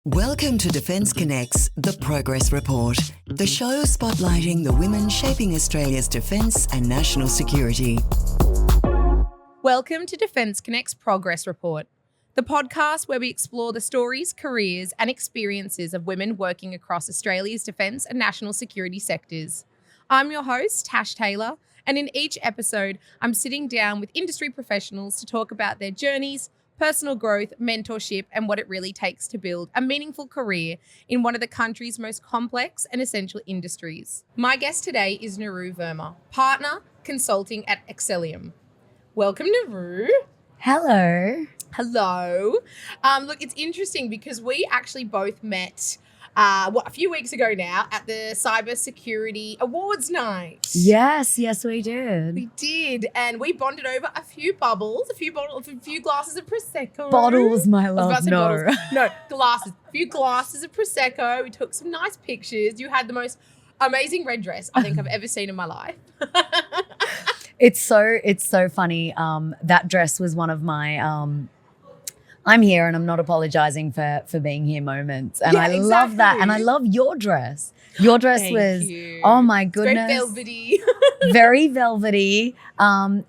Welcome to Defence Connect's The Progress Report, the show spotlighting the women shaping Australia's defence and national security. Welcome to Defence Connect's Progress Report, the podcast where we explore the stories, careers and experiences of women working across Australia's defence and national security sectors. I'm your host, Tash Taylor, and in each episode, I'm sitting down with industry professionals to talk about their journeys, personal growth, mentorship, and what it really takes to build a meaningful career in one of the country's most complex and essential industries. My guest today is Niru Verma, partner consulting at Excelium. Welcome, Niru. Hello. Hello. Look, it's interesting because we actually both met a few weeks ago now at the Cyber Security Awards night. Yes, we did. We did, and we bonded over a few bubbles, a few glasses of Prosecco. Bottles, my I was love. about to say No. bottles. No, glasses. A few glasses of Prosecco. We took some nice pictures. You had the most amazing red dress I think I've ever seen in my life. It's so funny. That dress was one of my I'm here and I'm not apologizing for being here moments. And Yeah, I love that. exactly. And I love your dress. Your dress Thank was, you. oh my It's goodness. very velvety. Very velvety,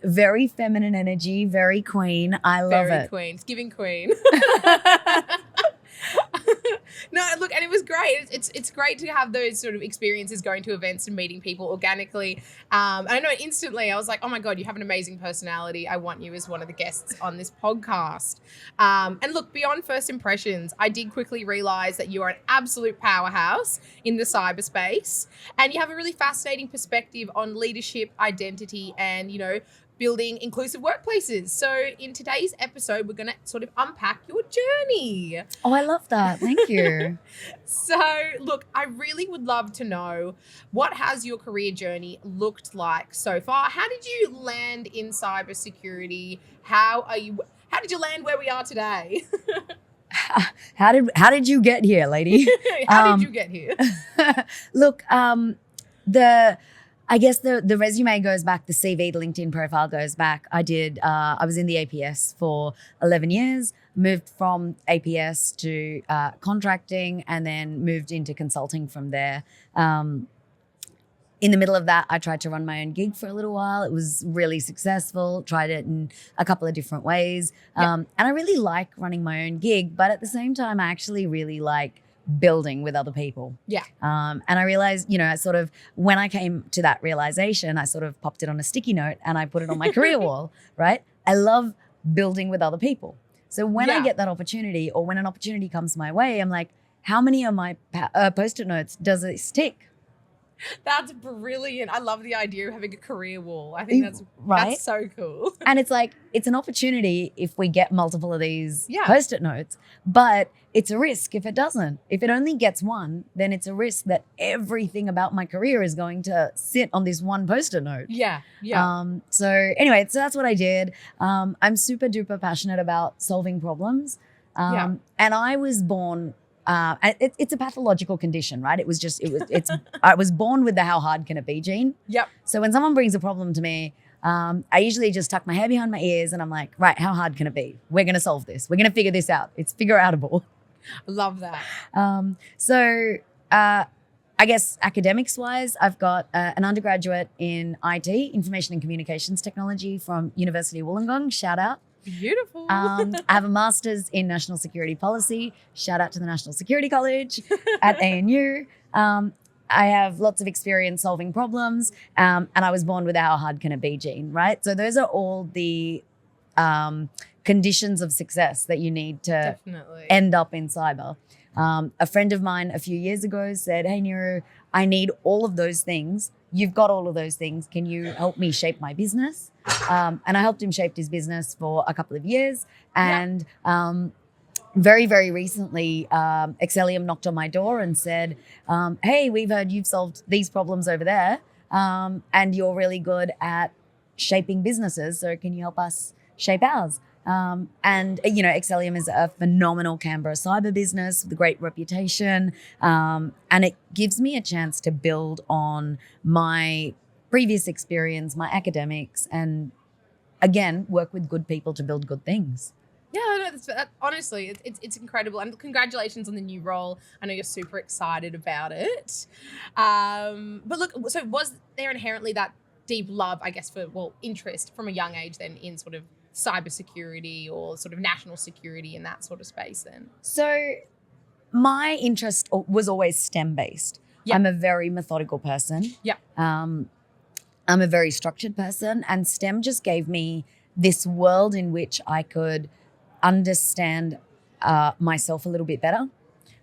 very feminine energy, very queen. I love Very it. queen. It's giving queen. No, look, and it was great. It's great to have those sort of experiences going to events and meeting people organically. And I know instantly I was like, oh my God, you have an amazing personality. I want you as one of the guests on this podcast. And look, beyond first impressions, I did quickly realize that you are an absolute powerhouse in the cyberspace. And you have a really fascinating perspective on leadership, identity, and, building inclusive workplaces. So in today's episode, we're going to sort of unpack your journey. Oh, I love that. Thank you. So look, I really would love to know, what has your career journey looked like so far? How did you land in cybersecurity? How did you land where we are today? How did you get here, lady? How did you get here? Look, I guess the resume goes back, the CV, the LinkedIn profile goes back. I was in the APS for 11 years, moved from APS to contracting and then moved into consulting from there. In the middle of that, I tried to run my own gig for a little while. It was really successful, tried it in a couple of different ways. And I really like running my own gig, but at the same time, I actually really like building with other people. Yeah. And I realized, when I came to that realization, I sort of popped it on a sticky note and I put it on my career wall, right? I love building with other people. So when I get that opportunity, or when an opportunity comes my way, I'm like, how many of my Post-it notes does it stick? That's brilliant. I love the idea of having a career wall. I think that's so cool. And it's like, it's an opportunity if we get multiple of these Yeah. Post-it notes, but it's a risk if it doesn't. If it only gets one, then it's a risk that everything about my career is going to sit on this one Post-it note. Yeah. So that's what I did. I'm super duper passionate about solving problems. And I was born, it's a pathological condition, right? I was born with the how hard can it be gene. Yep. So when someone brings a problem to me, I usually just tuck my hair behind my ears and I'm like, right, how hard can it be? We're going to solve this. We're going to figure this out. It's figure outable. Love that. I guess academics wise, I've got an undergraduate in IT, Information and Communications Technology from University of Wollongong. Shout out. Beautiful. I have a master's in National Security Policy. Shout out to the National Security College at ANU. I have lots of experience solving problems, and I was born with a how hard can it be gene, right? So those are all the conditions of success that you need to Definitely end up in cyber. A friend of mine a few years ago said, hey, Niru, I need all of those things. You've got all of those things. Can you help me shape my business? And I helped him shape his business for a couple of years. And very, very recently, Excelium knocked on my door and said, hey, we've heard you've solved these problems over there, and you're really good at shaping businesses. So can you help us shape ours? Excelium is a phenomenal Canberra cyber business with a great reputation. And it gives me a chance to build on my previous experience, my academics, and again, work with good people to build good things. Yeah, no, honestly, it's incredible, and congratulations on the new role. I know you're super excited about it. But look, so was there inherently that deep love, I guess, for interest from a young age then in sort of cybersecurity or sort of national security in that sort of space then? So my interest was always STEM based. Yeah. I'm a very methodical person. Yeah. I'm a very structured person, and STEM just gave me this world in which I could understand myself a little bit better.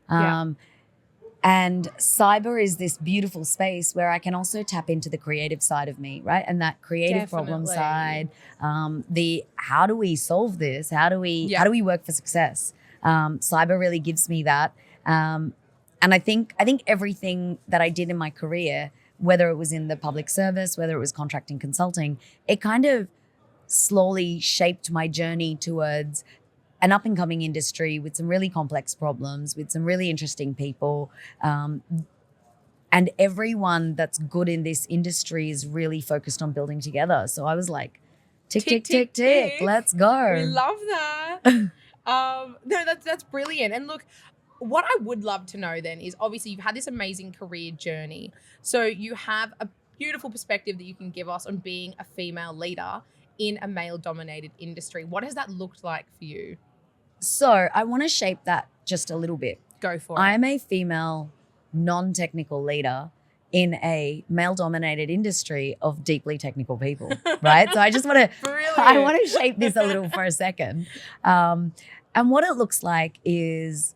And cyber is this beautiful space where I can also tap into the creative side of me, right? And that creative problem side, the how do we solve this? How do we work for success? Cyber really gives me that. And I think everything that I did in my career, whether it was in the public service, whether it was contracting consulting, it kind of slowly shaped my journey towards an up-and-coming industry with some really complex problems, with some really interesting people. And everyone that's good in this industry is really focused on building together. So I was like, tick, let's go. We love that. No, that's brilliant. And look, what I would love to know then is obviously you've had this amazing career journey. So you have a beautiful perspective that you can give us on being a female leader in a male-dominated industry. What has that looked like for you? So I want to shape that just a little bit. Go for it. I'm a female, non-technical leader in a male-dominated industry of deeply technical people, right? So I just want to shape this a little for a second. And what it looks like is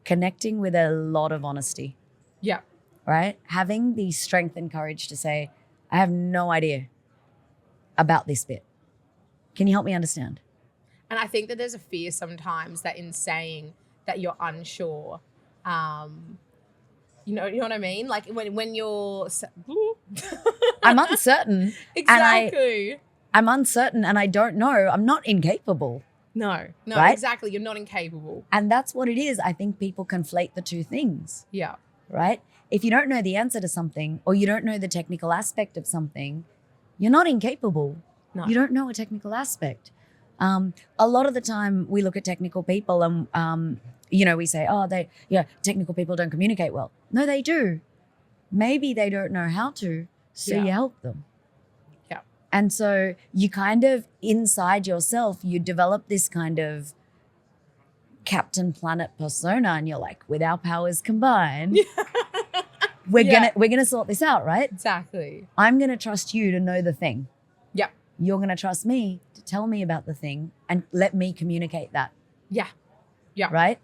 connecting with a lot of honesty. Yeah. Right? Having the strength and courage to say, I have no idea about this bit. Can you help me understand? And I think that there's a fear sometimes that in saying that you're unsure, you know what I mean? Like when you're... I'm uncertain. Exactly. I'm uncertain and I don't know. I'm not incapable. No, right? Exactly. You're not incapable. And that's what it is. I think people conflate the two things. Yeah. Right? If you don't know the answer to something or you don't know the technical aspect of something, you're not incapable. No. You don't know a technical aspect. A lot of the time we look at technical people and, we say, technical people don't communicate well. No, they do. Maybe they don't know how to, so you help them. Yeah. And so you kind of, inside yourself, you develop this kind of Captain Planet persona and you're like, with our powers combined, we're gonna sort this out, right? Exactly. I'm gonna trust you to know the thing. Yeah. You're gonna trust me to tell me about the thing and let me communicate that. Yeah. Yeah. Right?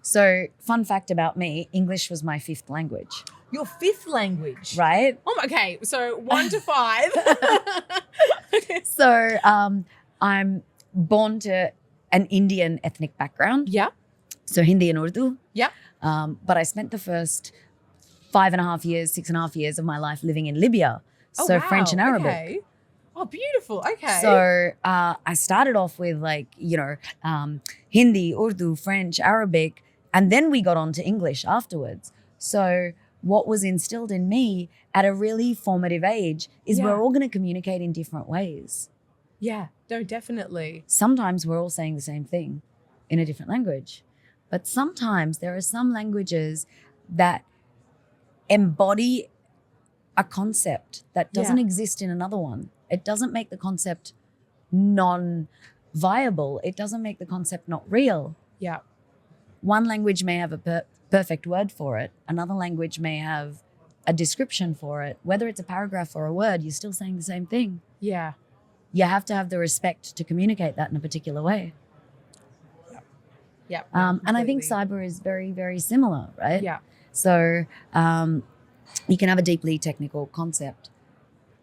So fun fact about me, English was my 5th language. Your 5th language? Right? Okay. So 1 to 5. So I'm born to an Indian ethnic background. Yeah. So Hindi and Urdu. Yeah. But I spent the first 5.5 years, 6.5 years of my life living in Libya. So wow. French and Arabic. Okay. Oh, beautiful. Okay. So I started off with Hindi, Urdu, French, Arabic, and then we got on to English afterwards. So what was instilled in me at a really formative age is we're all going to communicate in different ways. Yeah, no, definitely. Sometimes we're all saying the same thing in a different language. But sometimes there are some languages that embody a concept that doesn't exist in another one. It doesn't make the concept non-viable. It doesn't make the concept not real. Yeah. One language may have a perfect word for it. Another language may have a description for it. Whether it's a paragraph or a word, you're still saying the same thing. Yeah. You have to have the respect to communicate that in a particular way. Yeah. And I think cyber is very, very similar, right? Yeah. So you can have a deeply technical concept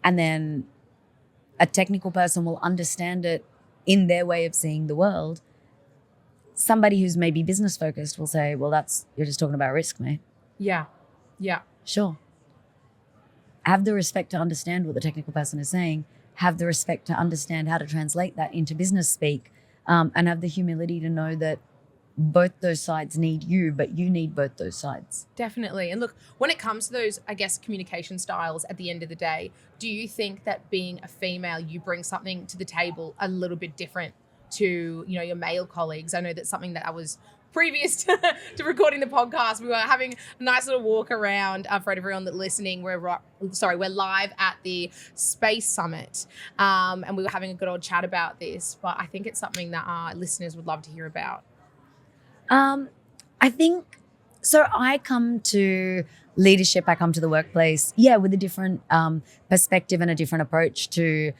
and then a technical person will understand it in their way of seeing the world. Somebody who's maybe business focused will say, well, you're just talking about risk, mate. Yeah. Yeah. Sure. Have the respect to understand what the technical person is saying. Have the respect to understand how to translate that into business speak, and have the humility to know that both those sides need you, but you need both those sides. Definitely. And look, when it comes to those, I guess, communication styles at the end of the day, do you think that being a female, you bring something to the table a little bit different to, your male colleagues. I know that's something that I was previous to recording the podcast. We were having a nice little walk around. For everyone that's listening, we're live at the Space Summit, and we were having a good old chat about this. But I think it's something that our listeners would love to hear about. I think so. I come to leadership, I come to the workplace, with a different perspective and a different approach to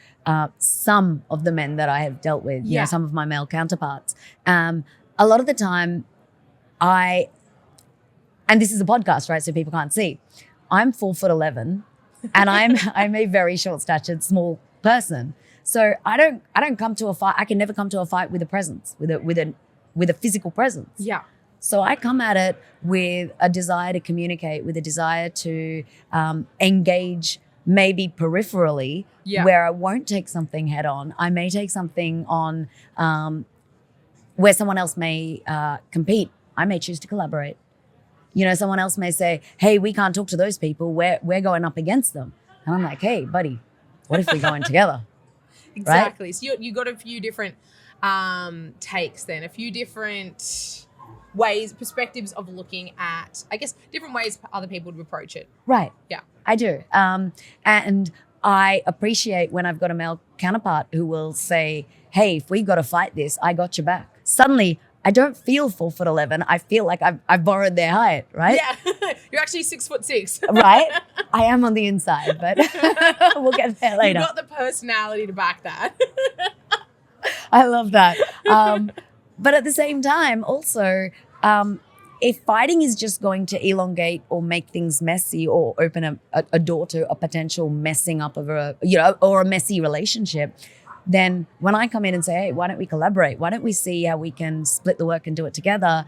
some of the men that I have dealt with, some of my male counterparts. A lot of the time and this is a podcast, right? So people can't see. I'm 4'11" and I'm a very short-statured, small person. So I don't come to a fight. I can never come to a fight with a presence, with a physical presence. Yeah. So I come at it with a desire to communicate, with a desire to engage maybe peripherally, where I won't take something head on. I may take something on where someone else may compete. I may choose to collaborate. Someone else may say, hey, we can't talk to those people. We're going up against them. And I'm like, hey, buddy, what if we go in together? Exactly. Right? So you got a few different takes then, a few different perspectives of looking at, I guess, different ways other people would approach it. Right. Yeah. I do. And I appreciate when I've got a male counterpart who will say, hey, if we got to fight this, I got your back. Suddenly, I don't feel 4'11". I feel like I've borrowed their height, right? Yeah. You're actually 6'6". Right? I am on the inside, but we'll get there later. You've got the personality to back that. I love that. But at the same time, also, if fighting is just going to elongate or make things messy or open a door to a potential messing up of or a messy relationship, then when I come in and say, hey, why don't we collaborate? Why don't we see how we can split the work and do it together,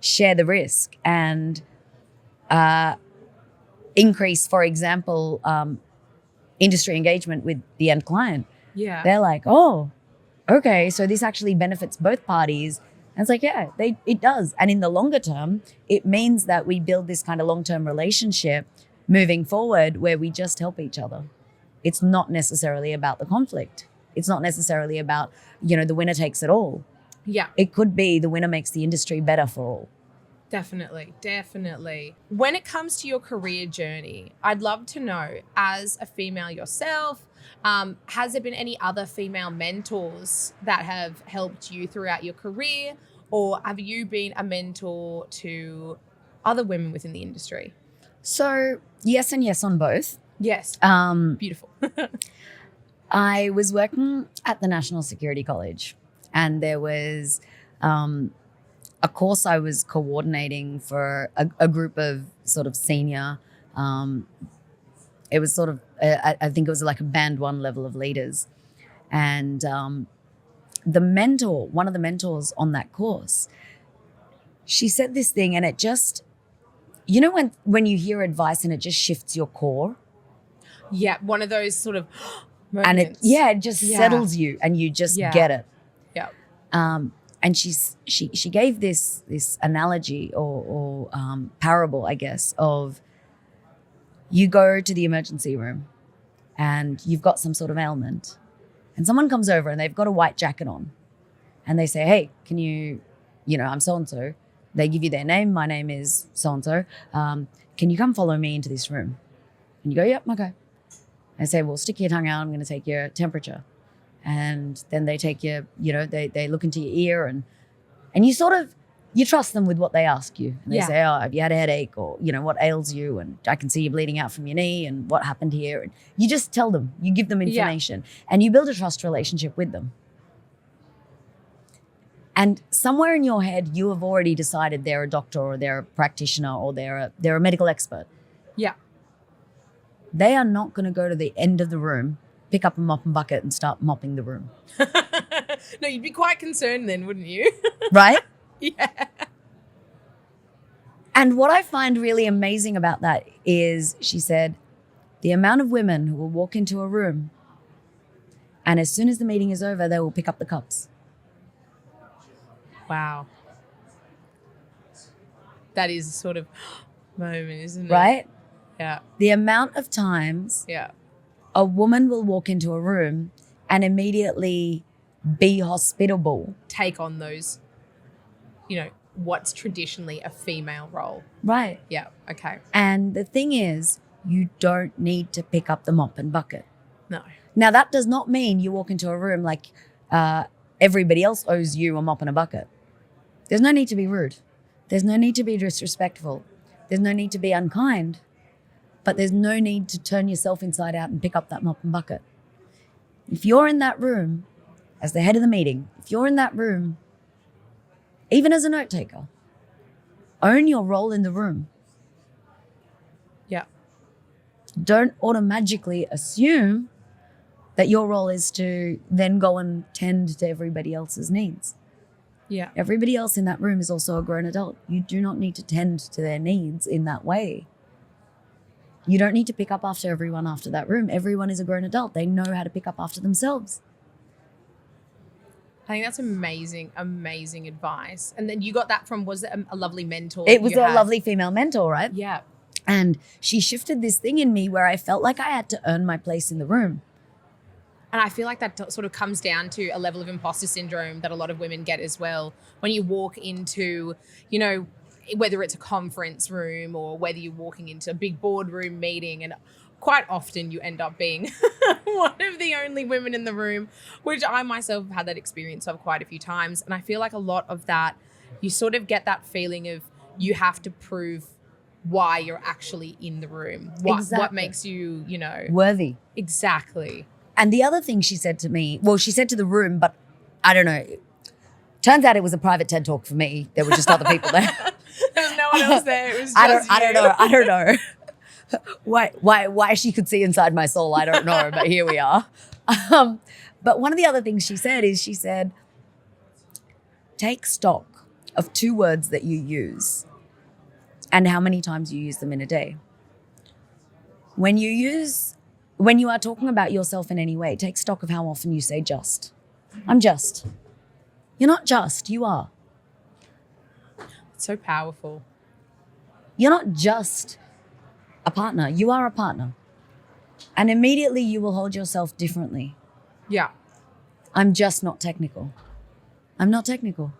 share the risk and increase, for example, industry engagement with the end client. Yeah. They're like, oh, okay, so this actually benefits both parties. And it's like, it does. And in the longer term, it means that we build this kind of long-term relationship moving forward where we just help each other. It's not necessarily about the conflict. It's not necessarily about, the winner takes it all. Yeah. It could be the winner makes the industry better for all. Definitely. When it comes to your career journey, I'd love to know, as a female yourself, has there been any other female mentors that have helped you throughout your career, or have you been a mentor to other women within the industry? So yes and yes on both. Yes. Beautiful. I was working at the National Security College, and there was a course I was coordinating for a group of sort of senior, it was sort of, I think it was like a band 1 level of leaders. And one of the mentors on that course, she said this thing, and it just, when you hear advice and it just shifts your core. Yeah, one of those sort of moments. And it just settles you and you just get it. Yeah. And she gave this analogy or parable, I guess, of you go to the emergency room and you've got some sort of ailment, and someone comes over and they've got a white jacket on, and they say, hey, can you, I'm so-and-so. They give you their name. My name is so-and-so. Can you come follow me into this room? And you go, yep, okay. I say, well, stick your tongue out. I'm going to take your temperature. And then they take your, they look into your ear and you sort of, you trust them with what they ask you. And they say, oh, have you had a headache, or, what ails you? And I can see you bleeding out from your knee, and what happened here? And you just tell them, you give them information and you build a trust relationship with them. And somewhere in your head, you have already decided they're a doctor or they're a practitioner or they're a medical expert. Yeah. They are not going to go to the end of the room, pick up a mop and bucket and start mopping the room. No, you'd be quite concerned then, wouldn't you? Right? Yeah. And what I find really amazing about that is, she said, the amount of women who will walk into a room and as soon as the meeting is over, they will pick up the cups. Wow. That is a sort of moment, isn't it? Right? Yeah. The amount of times a woman will walk into a room and immediately be hospitable. Take on those, what's traditionally a female role. Right. Yeah. Okay. And the thing is, you don't need to pick up the mop and bucket. No. Now, that does not mean you walk into a room like everybody else owes you a mop and a bucket. There's no need to be rude. There's no need to be disrespectful. There's no need to be unkind. But there's no need to turn yourself inside out and pick up that mop and bucket. If you're in that room as the head of the meeting, if you're in that room, even as a note taker, own your role in the room. Yeah. Don't automatically assume that your role is to then go and tend to everybody else's needs. Yeah. Everybody else in that room is also a grown adult. You do not need to tend to their needs in that way. You don't need to pick up after everyone after that room. Everyone is a grown adult. They know how to pick up after themselves. I think that's amazing, amazing advice. And then you got that from, was it a lovely mentor? It was a lovely female mentor, right? Yeah. And she shifted this thing in me where I felt like I had to earn my place in the room. And I feel like that sort of comes down to a level of imposter syndrome that a lot of women get as well. When you walk into, whether it's a conference room or whether you're walking into a big boardroom meeting, and quite often you end up being one of the only women in the room, which I myself have had that experience of quite a few times. And I feel like a lot of that, you sort of get that feeling of you have to prove why you're actually in the room. What makes you, worthy. Exactly. And the other thing she said to me, well, she said to the room, but I don't know. Turns out it was a private TED talk for me. There were just other people there. There was no one else there. It was just I don't know. Why she could see inside my soul, I don't know, but here we are. But one of the other things she said, take stock of 2 words that you use and how many times you use them in a day. When you are talking about yourself in any way, take stock of how often you say just. I'm just. You're not just, you are. It's so powerful. You're not just a partner, you are a partner. And immediately you will hold yourself differently. Yeah. I'm just not technical. I'm not technical.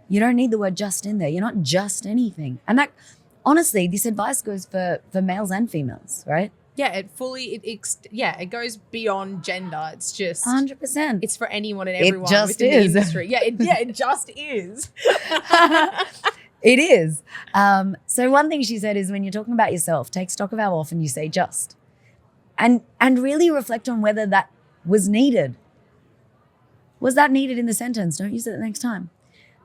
You don't need the word just in there. You're not just anything. And that, honestly, this advice goes for males and females, right? Yeah, it goes beyond gender. It's just 100%. It's for anyone and everyone just within is. the industry. It just is. It is. So one thing she said is when you're talking about yourself, take stock of how often you say just. And really reflect on whether that was needed. Was that needed in the sentence? Don't use it the next time.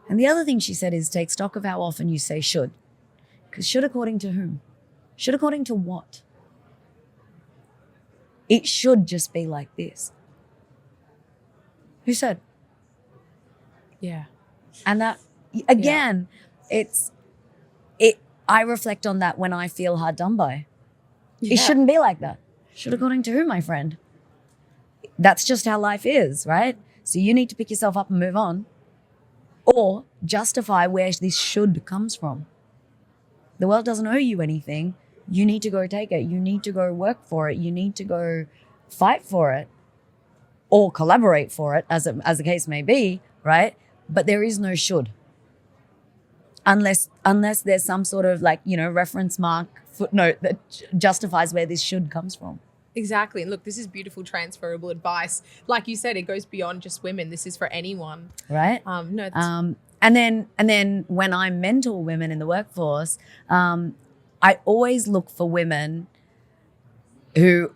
And the other thing she said is take stock of how often you say should. Because should according to whom? Should according to what? It should just be like this. Who said? Yeah. And that, again, I reflect on that when I feel hard done by. Yeah. It shouldn't be like that. Should according to who, my friend? That's just how life is, right? So you need to pick yourself up and move on. Or justify where this should comes from. The world doesn't owe you anything. You need to go take it. You need to go work for it. You need to go fight for it or collaborate for it, as the case may be, right? But there is no should. Unless there's some sort of reference mark, footnote that justifies where this should comes from. Exactly. And look, this is beautiful transferable advice. Like you said, it goes beyond just women. This is for anyone. Right? And then when I mentor women in the workforce, I always look for women who,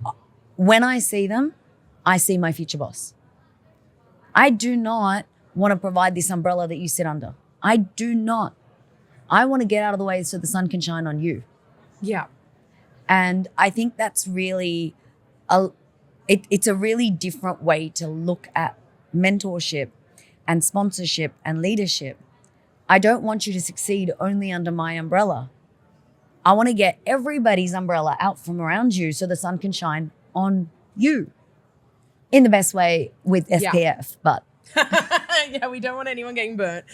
when I see them, I see my future boss. I do not want to provide this umbrella that you sit under. I do not. I want to get out of the way so the sun can shine on you. Yeah. And I think that's really, it's a really different way to look at mentorship and sponsorship and leadership. I don't want you to succeed only under my umbrella. I want to get everybody's umbrella out from around you so the sun can shine on you in the best way with SPF, but. Yeah, we don't want anyone getting burnt.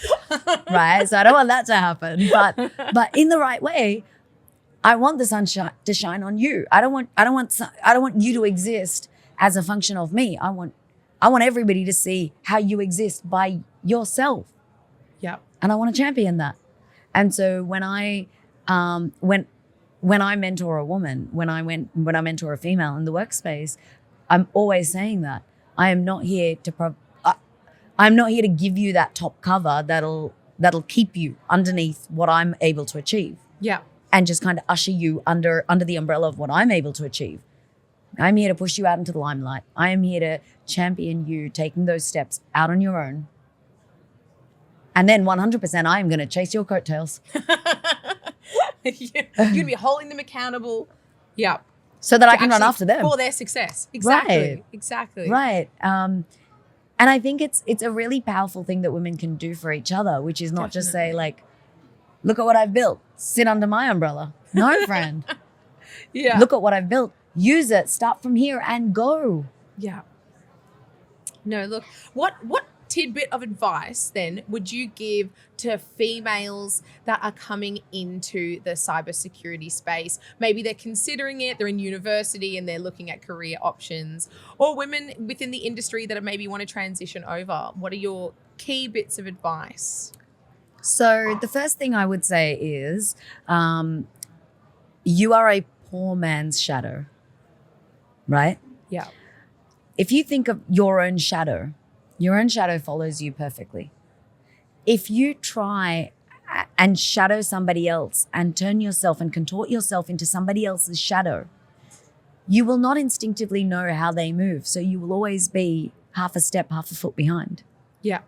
Right, so I don't want that to happen, but in the right way, I want the sun to shine on you. I don't want you to exist as a function of me. I want I want everybody to see how you exist by yourself. Yeah. And I want to champion that. And so when I mentor a woman, when I mentor a female in the workspace, I'm always saying that I am not here to I'm not here to give you that top cover that'll keep you underneath what I'm able to achieve. Yeah. And just kind of usher you under the umbrella of what I'm able to achieve. I'm here to push you out into the limelight. I am here to champion you taking those steps out on your own. And then 100% I am going to chase your coattails. You're going to be holding them accountable. Yeah. So that I can run after them. For their success. Exactly. Right. Exactly. Right. And I think it's a really powerful thing that women can do for each other, which is not just say like, look at what I've built. Sit under my umbrella. No, friend. Yeah. Look at what I've built. Use it. Start from here and go. Yeah. No, look, what tidbit of advice then would you give to females that are coming into the cybersecurity space? Maybe they're considering it, they're in university and they're looking at career options, or women within the industry that maybe want to transition over. What are your key bits of advice? So the first thing I would say is you are a poor man's shadow, right? Yeah. If you think of your own shadow follows you perfectly. If you try and shadow somebody else and turn yourself and contort yourself into somebody else's shadow, you will not instinctively know how they move. So you will always be half a step, half a foot behind. Yeah.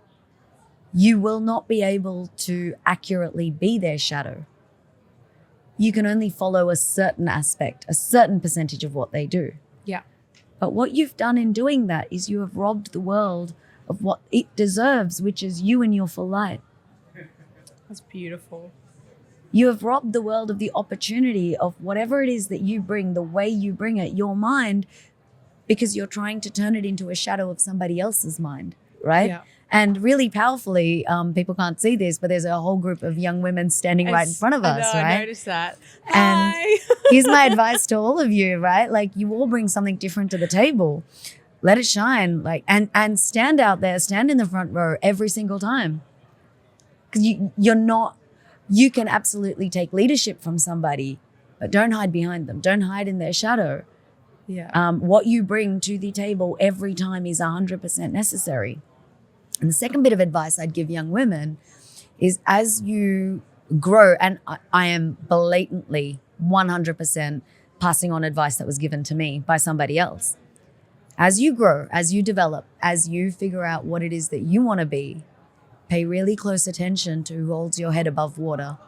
You will not be able to accurately be their shadow. You can only follow a certain aspect, a certain percentage of what they do. Yeah. But what you've done in doing that is you have robbed the world of what it deserves, which is you in your full light. That's beautiful. You have robbed the world of the opportunity of whatever it is that you bring, the way you bring it, your mind, because you're trying to turn it into a shadow of somebody else's mind, right? Yeah. And really powerfully, people can't see this, but there's a whole group of young women standing right in front of us, right? I noticed that. And Hi. here's my advice to all of you, right? Like, you all bring something different to the table. Let it shine, like, and stand out there, stand in the front row every single time. Because you can absolutely take leadership from somebody, but don't hide behind them. Don't hide in their shadow. Yeah. What you bring to the table every time is 100% necessary. And the second bit of advice I'd give young women is, as you grow, and I am blatantly 100% passing on advice that was given to me by somebody else. As you grow, as you develop, as you figure out what it is that you want to be, pay really close attention to who holds your head above water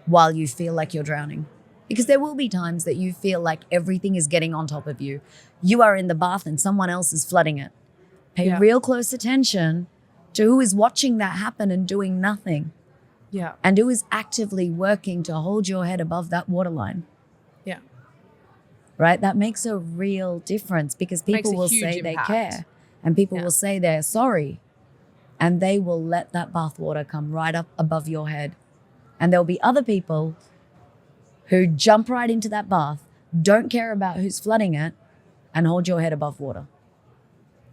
while you feel like you're drowning. Because there will be times that you feel like everything is getting on top of you. You are in the bath and someone else is flooding it. Pay real close attention to who is watching that happen and doing nothing. Yeah. And who is actively working to hold your head above that waterline. Yeah. Right? That makes a real difference, because people will say they care and people will say they're sorry, and they will let that bathwater come right up above your head. And there'll be other people who jump right into that bath, don't care about who's flooding it, and hold your head above water.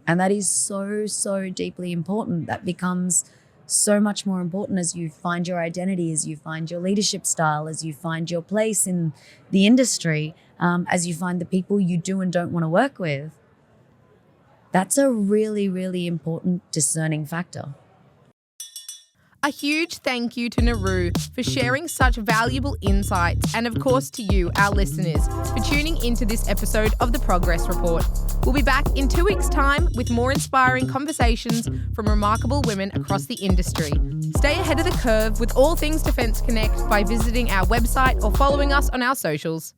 And that is so, so deeply important. That becomes so much more important as you find your identity, as you find your leadership style, as you find your place in the industry, as you find the people you do and don't want to work with. That's a really, really important discerning factor. A huge thank you to Niru for sharing such valuable insights, and of course to you, our listeners, for tuning into this episode of The Progress Report. We'll be back in 2 weeks' time with more inspiring conversations from remarkable women across the industry. Stay ahead of the curve with all things Defence Connect by visiting our website or following us on our socials.